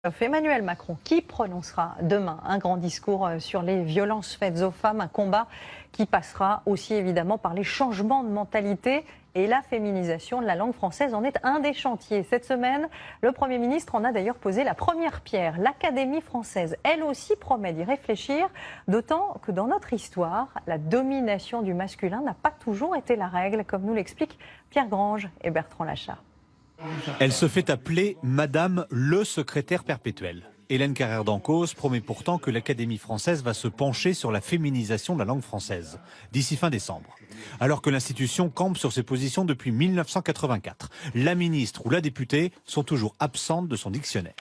Emmanuel Macron qui prononcera demain un grand discours sur les violences faites aux femmes, un combat qui passera aussi évidemment par les changements de mentalité et la féminisation de la langue française en est un des chantiers. Cette semaine, le Premier ministre en a d'ailleurs posé la première pierre. L'Académie française, elle aussi, promet d'y réfléchir, d'autant que dans notre histoire, la domination du masculin n'a pas toujours été la règle, comme nous l'expliquent Pierre Grange et Bertrand Lachart. Elle se fait appeler Madame le secrétaire perpétuel. Hélène Carrère d'Encausse promet pourtant que l'Académie française va se pencher sur la féminisation de la langue française d'ici fin décembre. Alors que l'institution campe sur ses positions depuis 1984, la ministre ou la députée sont toujours absentes de son dictionnaire.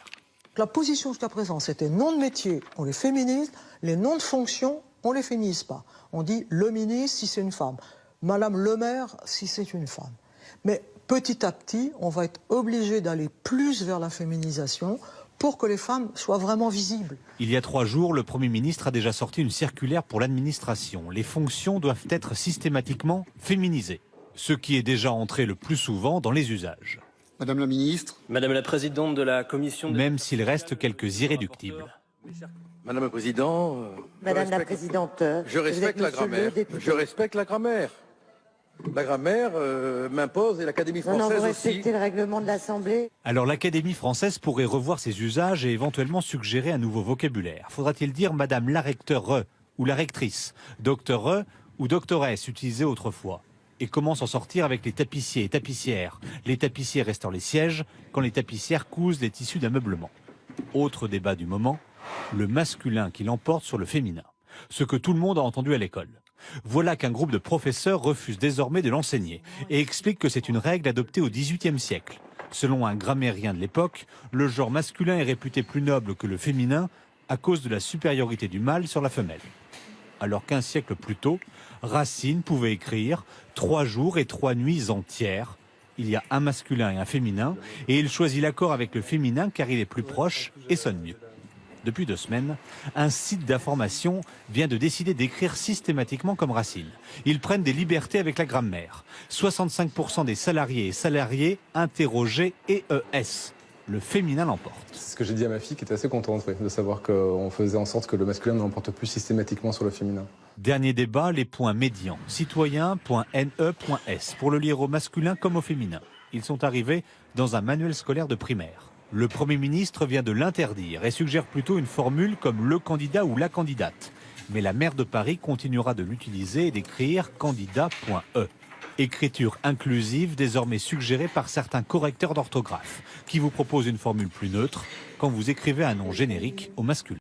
La position jusqu'à présent, c'était nom de métier, on les féminise, les noms de fonction, on les féminise pas. On dit le ministre si c'est une femme, Madame le maire si c'est une femme. Mais petit à petit, on va être obligé d'aller plus vers la féminisation pour que les femmes soient vraiment visibles. Il y a 3 jours, le Premier ministre a déjà sorti une circulaire pour l'administration. Les fonctions doivent être systématiquement féminisées, ce qui est déjà entré le plus souvent dans les usages. Madame la ministre. Madame la présidente de la commission... Même s'il reste quelques irréductibles. Madame la présidente. Madame la présidente. Je respecte la grammaire. Je respecte la grammaire. La grammaire m'impose et l'Académie française vous aussi. respectez le règlement de l'Assemblée. Alors l'Académie française pourrait revoir ses usages et éventuellement suggérer un nouveau vocabulaire. Faudra-t-il dire Madame la recteure ou la rectrice, docteur ou doctoresse utilisé autrefois? Et comment s'en sortir avec les tapissiers et tapissières, les tapissiers restant les sièges quand les tapissières cousent les tissus d'ameublement? Autre débat du moment, le masculin qui l'emporte sur le féminin. Ce que tout le monde a entendu à l'école. Voilà qu'un groupe de professeurs refuse désormais de l'enseigner et explique que c'est une règle adoptée au XVIIIe siècle. Selon un grammairien de l'époque, le genre masculin est réputé plus noble que le féminin à cause de la supériorité du mâle sur la femelle. Alors qu'un siècle plus tôt, Racine pouvait écrire « 3 jours et 3 nuits entières ». Il y a un masculin et un féminin et il choisit l'accord avec le féminin car il est plus proche et sonne mieux. Depuis 2 semaines, un site d'information vient de décider d'écrire systématiquement comme Racine. Ils prennent des libertés avec la grammaire. 65% des salariés et salariés interrogés EES. Le féminin l'emporte. C'est ce que j'ai dit à ma fille qui était assez contente de savoir qu'on faisait en sorte que le masculin ne l'emporte plus systématiquement sur le féminin. Dernier débat, les points médians. Citoyen.ne.s pour le lire au masculin comme au féminin. Ils sont arrivés dans un manuel scolaire de primaire. Le Premier ministre vient de l'interdire et suggère plutôt une formule comme le candidat ou la candidate. Mais la maire de Paris continuera de l'utiliser et d'écrire candidat.e. Écriture inclusive désormais suggérée par certains correcteurs d'orthographe qui vous proposent une formule plus neutre quand vous écrivez un nom générique au masculin.